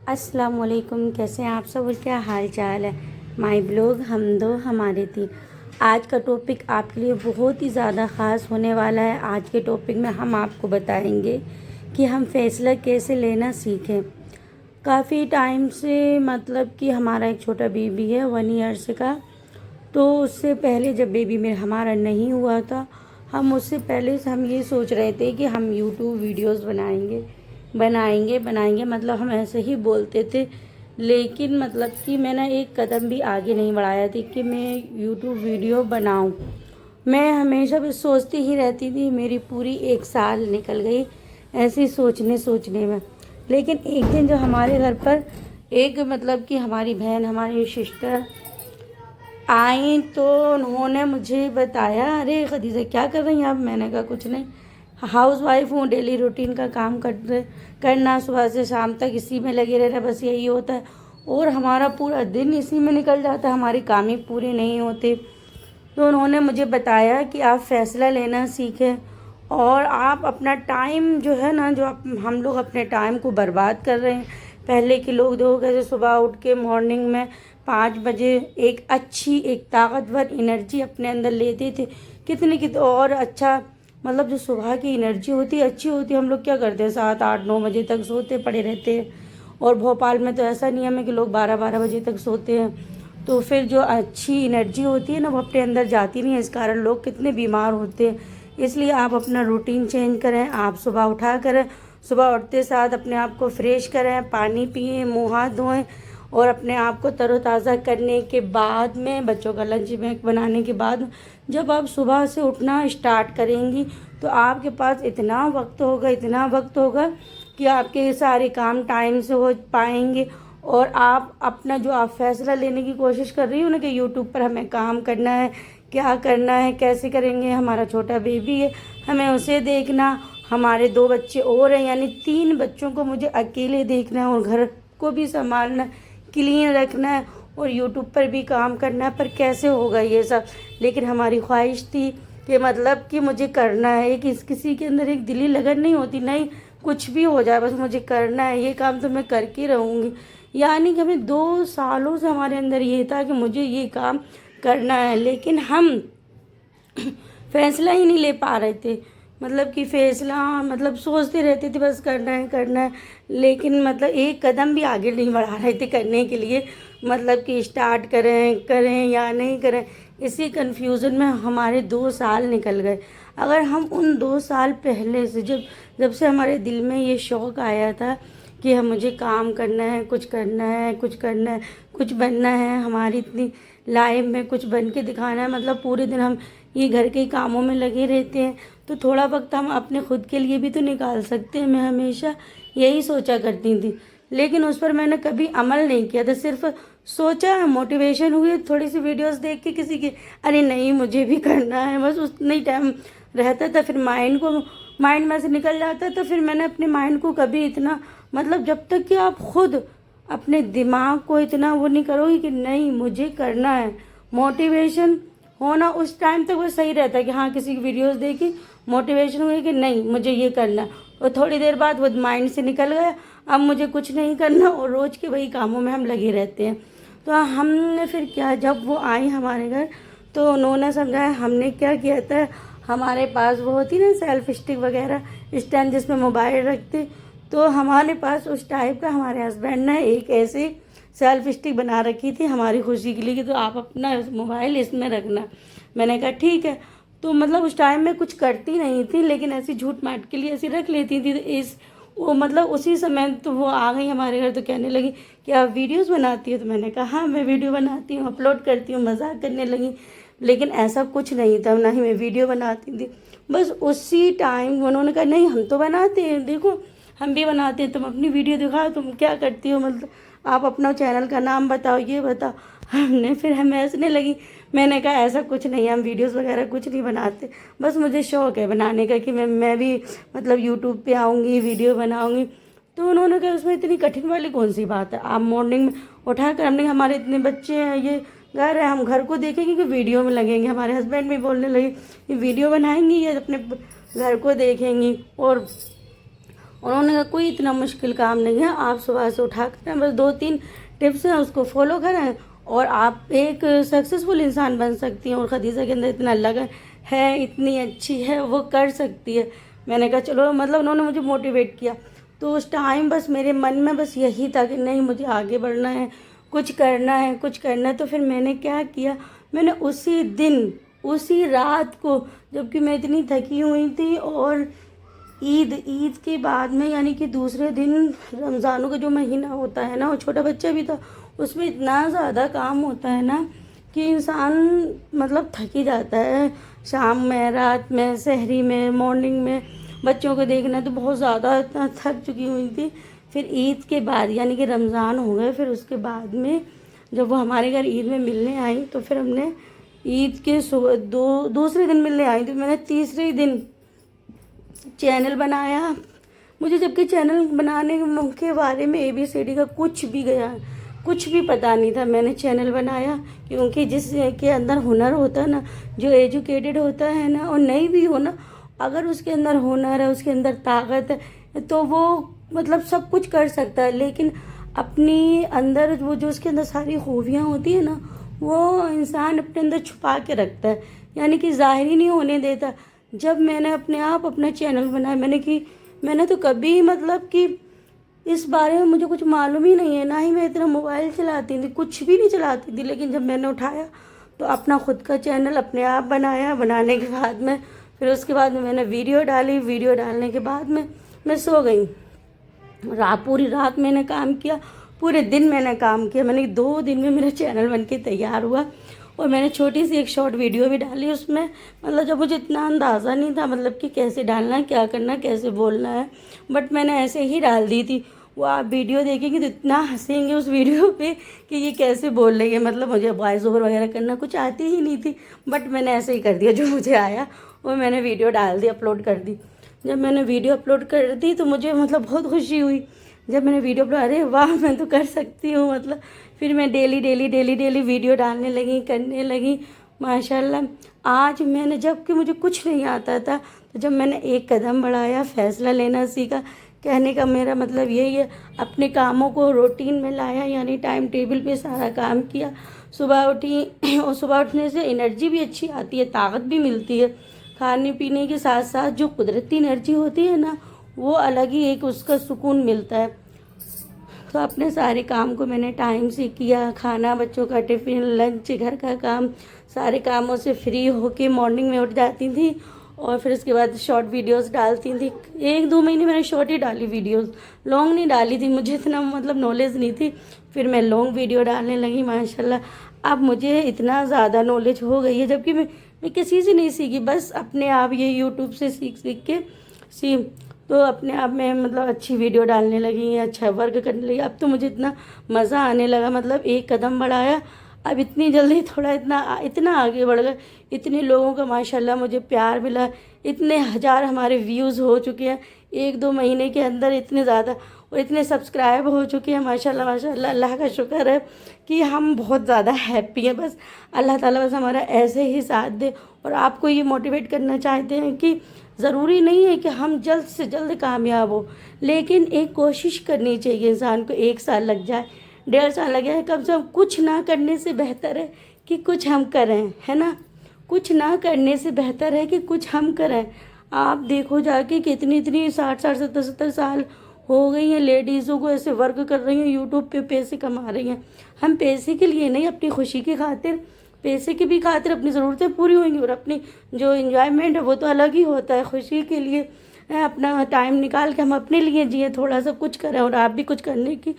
अस्सलाम वालेकुम। कैसे हैं आप सब और क्या हाल चाल है। माई ब्लॉग हम दो हमारे तीन। आज का टॉपिक आपके लिए बहुत ही ज़्यादा ख़ास होने वाला है। आज के टॉपिक में हम आपको बताएंगे कि हम फ़ैसला कैसे लेना सीखें। काफ़ी टाइम से मतलब कि हमारा एक छोटा बेबी है 1 ईयर्स का। तो उससे पहले जब बेबी में हमारा नहीं हुआ था, हम उससे पहले से हम ये सोच रहे थे कि हम यूट्यूब वीडियोस बनाएंगे मतलब हम ऐसे ही बोलते थे। लेकिन मतलब कि मैंने एक कदम भी आगे नहीं बढ़ाया थी कि मैं यूट्यूब वीडियो बनाऊं। मैं हमेशा बस सोचती ही रहती थी। मेरी पूरी 1 साल निकल गई ऐसे सोचने में। लेकिन एक दिन जब हमारे घर पर एक मतलब कि हमारी बहन, हमारी सिस्टर आई तो उन्होंने मुझे बताया, अरे खदीजा क्या कर रही हैं आप। मैंने कहा कुछ नहीं, हाउस वाइफ हूँ, डेली रूटीन का काम करना, सुबह से शाम तक इसी में लगे रहना, बस यही होता है और हमारा पूरा दिन इसी में निकल जाता है, हमारे काम ही पूरे नहीं होते। तो उन्होंने मुझे बताया कि आप फ़ैसला लेना सीखें और आप अपना टाइम जो है ना, जो हम लोग अपने टाइम को बर्बाद कर रहे हैं। पहले के लोग देखो कैसे सुबह उठ के मॉर्निंग में 5 बजे एक अच्छी एक ताकतवर एनर्जी अपने अंदर लेते थे। कितने और अच्छा मतलब जो सुबह की एनर्जी होती है अच्छी होती है। हम लोग क्या करते हैं 7 8 9 बजे तक सोते पड़े रहते हैं। और भोपाल में तो ऐसा नियम है कि लोग 12 12 बजे तक सोते हैं। तो फिर जो अच्छी एनर्जी होती है ना वो अपने अंदर जाती नहीं है। इस कारण लोग कितने बीमार होते हैं। इसलिए आप अपना रूटीन चेंज करें। आप सुबह उठा करें, सुबह उठते साथ अपने आप को फ्रेश करें, पानी पिएं, मुँह हाथ धोएं और अपने आप को तरोताज़ा करने के बाद में बच्चों का लंच बनाने के बाद जब आप सुबह से उठना स्टार्ट करेंगी तो आपके पास इतना वक्त होगा कि आपके सारे काम टाइम से हो पाएंगे। और आप अपना जो आप फैसला लेने की कोशिश कर रही हो ना कि यूट्यूब पर हमें काम करना है, क्या करना है, कैसे करेंगे, हमारा छोटा बेबी है, हमें उसे देखना, हमारे 2 बच्चे और हैं यानी 3 बच्चों को मुझे अकेले देखना है और घर को भी संभालना, क्लीन रखना है और यूट्यूब पर भी काम करना है। पर कैसे होगा ये सब। लेकिन हमारी ख्वाहिश थी कि मतलब कि मुझे करना है। कि किसी के अंदर एक दिली लगन नहीं होती, नहीं कुछ भी हो जाए बस मुझे करना है, ये काम तो मैं करके रहूँगी। यानी कि हमें 2 सालों से हमारे अंदर ये था कि मुझे ये काम करना है। लेकिन हम फैसला ही नहीं ले पा रहे थे। मतलब कि फैसला मतलब सोचते रहते थे बस करना है। लेकिन मतलब एक कदम भी आगे नहीं बढ़ा रहे थे करने के लिए। मतलब कि स्टार्ट करें या नहीं करें, इसी कन्फ्यूज़न में हमारे 2 साल निकल गए। अगर हम उन 2 साल पहले से जब से हमारे दिल में ये शौक़ आया था कि हम मुझे काम करना है, कुछ बनना है, हमारी इतनी लाइफ में कुछ बन के दिखाना है। मतलब पूरे दिन हम ये घर के कामों में लगे रहते हैं तो थोड़ा वक्त हम अपने खुद के लिए भी तो निकाल सकते हैं। मैं हमेशा यही सोचा करती थी लेकिन उस पर मैंने कभी अमल नहीं किया था। सिर्फ सोचा, मोटिवेशन हुई थोड़ी सी वीडियोस देख के किसी की, अरे नहीं मुझे भी करना है, बस उतना ही टाइम रहता था। फिर माइंड में से निकल जाता। तो फिर मैंने अपने माइंड को कभी इतना मतलब जब तक कि आप खुद अपने दिमाग को इतना वो नहीं करोगे कि नहीं मुझे करना है, मोटिवेशन होना उस टाइम तक वो सही रहता है कि हाँ किसी की वीडियोस देखी, मोटिवेशन हुई कि नहीं मुझे ये करना है और थोड़ी देर बाद वो माइंड से निकल गया, अब मुझे कुछ नहीं करना और रोज़ के वही कामों में हम लगे रहते हैं। तो हमने फिर क्या, जब वो आई हमारे घर तो उन्होंने समझाया। हमने क्या किया था, हमारे पास वो होती ना सेल्फ स्टिक वगैरह स्टैंड जिसमें मोबाइल रखते, तो हमारे पास उस टाइप का हमारे हस्बैंड ने एक ऐसे सेल्फ स्टिक बना रखी थी हमारी खुशी के लिए कि तो आप अपना मोबाइल इसमें रखना। मैंने कहा ठीक है। तो मतलब उस टाइम में कुछ करती नहीं थी लेकिन ऐसी झूठ माट के लिए ऐसी रख लेती थी। तो वो मतलब उसी समय तो वो आ गई हमारे घर तो कहने लगी कि आप वीडियोस बनाती हो। तो मैंने कहा हाँ मैं वीडियो बनाती हूँ, अपलोड करती हूँ। मजाक करने लगी लेकिन ऐसा कुछ नहीं था, ना ही मैं वीडियो बनाती थी। बस उसी टाइम उन्होंने कहा नहीं हम तो बनाते हैं, देखो हम भी बनाते हैं, तुम अपनी वीडियो दिखाओ, तुम क्या करती हो, मतलब आप अपना चैनल का नाम बताओ, ये बताओ। फिर हम हंसने लगी। मैंने कहा ऐसा कुछ नहीं, हम वीडियोस वगैरह कुछ नहीं बनाते, बस मुझे शौक़ है बनाने का कि मैं भी मतलब यूट्यूब पे आऊँगी, वीडियो बनाऊँगी। तो उन्होंने कहा उसमें इतनी कठिन वाली कौन सी बात है, आप मॉर्निंग में उठा कर, हमने हमारे इतने बच्चे हैं, ये घर है, हम घर को देखेंगे कि वीडियो में लगेंगे। हमारे हस्बैंड भी बोलने लगे ये वीडियो बनाएंगी या अपने घर को देखेंगी। और उन्होंने कहा कोई इतना मुश्किल काम नहीं है, आप सुबह से उठा करें, बस 2-3 टिप्स हैं उसको फॉलो करें और आप एक सक्सेसफुल इंसान बन सकती हैं। और खदीजा के अंदर इतना लगन है, इतनी अच्छी है, वो कर सकती है। मैंने कहा चलो, मतलब उन्होंने मुझे मोटिवेट किया। तो उस टाइम बस मेरे मन में बस यही था कि नहीं, मुझे आगे बढ़ना है, कुछ करना है, कुछ करना है। तो फिर मैंने क्या किया, मैंने उसी दिन, उसी रात को, जबकि मैं इतनी थकी हुई थी और ईद के बाद में, यानी कि दूसरे दिन रमज़ानों का जो महीना होता है ना, और छोटा बच्चा भी था, उसमें इतना ज़्यादा काम होता है ना कि इंसान मतलब थक ही जाता है। शाम में, रात में, सहरी में, मॉर्निंग में बच्चों को देखना, तो बहुत ज़्यादा इतना थक चुकी हुई थी। फिर ईद के बाद, यानी कि रमज़ान हो गए, फिर उसके बाद में जब वो हमारे घर ईद में मिलने आई, तो फिर हमने ईद के सुबह दूसरे दिन मिलने आई, तो मैंने तीसरे दिन चैनल बनाया। मुझे जबकि चैनल बनाने के बारे में ABCD का कुछ भी पता नहीं था। मैंने चैनल बनाया क्योंकि जिसके अंदर हुनर होता है ना, जो एजुकेटेड होता है ना, और नहीं भी हो ना, अगर उसके अंदर हुनर है, उसके अंदर ताकत है, तो वो मतलब सब कुछ कर सकता है। लेकिन अपनी अंदर वो जो उसके अंदर सारी खूबियाँ होती है ना, वो इंसान अपने अंदर छुपा के रखता है, यानी कि ज़ाहिर ही नहीं होने देता। जब मैंने अपने आप अपना चैनल बनाया, मैंने तो कभी मतलब कि इस बारे में मुझे कुछ मालूम ही नहीं है, ना ही मैं इतना मोबाइल चलाती थी, कुछ भी नहीं चलाती थी। लेकिन जब मैंने उठाया तो अपना खुद का चैनल अपने आप बनाया। बनाने के बाद में फिर उसके बाद में मैंने वीडियो डाली। वीडियो डालने के बाद में मैं सो गई। पूरी रात मैंने काम किया, पूरे दिन मैंने काम किया। मैंने 2 दिन में मेरा चैनल बन के तैयार हुआ और मैंने छोटी सी एक शॉर्ट वीडियो भी डाली उसमें। मतलब जब मुझे इतना अंदाज़ा नहीं था, मतलब कि कैसे डालना है, क्या करना है, कैसे बोलना है, बट मैंने ऐसे ही डाल दी थी। वो आप वीडियो देखेंगे तो इतना हंसेंगे उस वीडियो पे कि ये कैसे बोल रही है। मतलब मुझे वॉइस ओवर वगैरह करना कुछ आती ही नहीं थी, बट मैंने ऐसे ही कर दिया, जो मुझे आया वो मैंने वीडियो डाल दी, अपलोड कर दी। जब मैंने वीडियो अपलोड कर दी तो मुझे मतलब बहुत खुशी हुई। जब मैंने वीडियो अपलोड, अरे वाह, मैं तो कर सकती हूँ। मतलब फिर मैं डेली वीडियो डालने लगी, करने लगी माशाल्लाह। आज मैंने, जबकि मुझे कुछ नहीं आता था, तो जब मैंने एक कदम बढ़ाया, फ़ैसला लेना सीखा। कहने का मेरा मतलब यही है, अपने कामों को रूटीन में लाया, यानी टाइम टेबल पे सारा काम किया। सुबह उठी और सुबह उठने से एनर्जी भी अच्छी आती है, ताकत भी मिलती है। खाने पीने के साथ साथ जो कुदरती एनर्जी होती है ना, वो अलग ही एक उसका सुकून मिलता है। तो अपने सारे काम को मैंने टाइम से किया। खाना, बच्चों का टिफ़िन, लंच, घर का काम, सारे कामों से फ्री होके मॉर्निंग में उठ जाती थी और फिर उसके बाद शॉर्ट वीडियोस डालती थी। 1-2 महीने मैंने शॉर्ट ही डाली वीडियोस, लॉन्ग नहीं डाली थी, मुझे इतना मतलब नॉलेज नहीं थी। फिर मैं लॉन्ग वीडियो डालने लगी माशाल्लाह। अब मुझे इतना ज़्यादा नॉलेज हो गई है, जबकि मैं किसी से नहीं सीखी, बस अपने आप ये यूट्यूब से सीख के तो अपने आप में मतलब अच्छी वीडियो डालने लगी, अच्छा वर्क करने लगी। अब तो मुझे इतना मज़ा आने लगा, मतलब एक कदम बढ़ाया, अब इतनी जल्दी थोड़ा इतना आगे बढ़ गए। इतने लोगों का माशाल्लाह मुझे प्यार मिला, इतने हज़ार हमारे व्यूज़ हो चुके हैं 1-2 महीने के अंदर, इतने ज़्यादा, और इतने सब्सक्राइब हो चुके हैं माशाल्लाह माशाल्लाह। अल्लाह का शुक्र है कि हम बहुत ज़्यादा हैप्पी हैं। बस अल्लाह ताला बस हमारा ऐसे ही साथ दे। और आपको ये मोटिवेट करना चाहते हैं कि ज़रूरी नहीं है कि हम जल्द से जल्द कामयाब हो, लेकिन एक कोशिश करनी चाहिए इंसान को। 1 साल लग जाए, 1.5 साल लग जाए, कम से कम कुछ ना करने से बेहतर है कि कुछ हम करें, है ना। कुछ ना करने से बेहतर है कि कुछ हम करें। आप देखो जाके कितनी 60-60, 70-70 साल हो गई हैं लेडीज़ों को ऐसे वर्क कर रही हैं, यूट्यूब पे पैसे कमा रही हैं। हम पैसे के लिए नहीं, अपनी खुशी की खातिर, पैसे की भी खातिर अपनी ज़रूरतें पूरी होंगी, और अपनी जो इन्जॉयमेंट है वो तो अलग ही होता है। खुशी के लिए अपना टाइम निकाल के हम अपने लिए जिए, थोड़ा सा कुछ करें, और आप भी कुछ करने की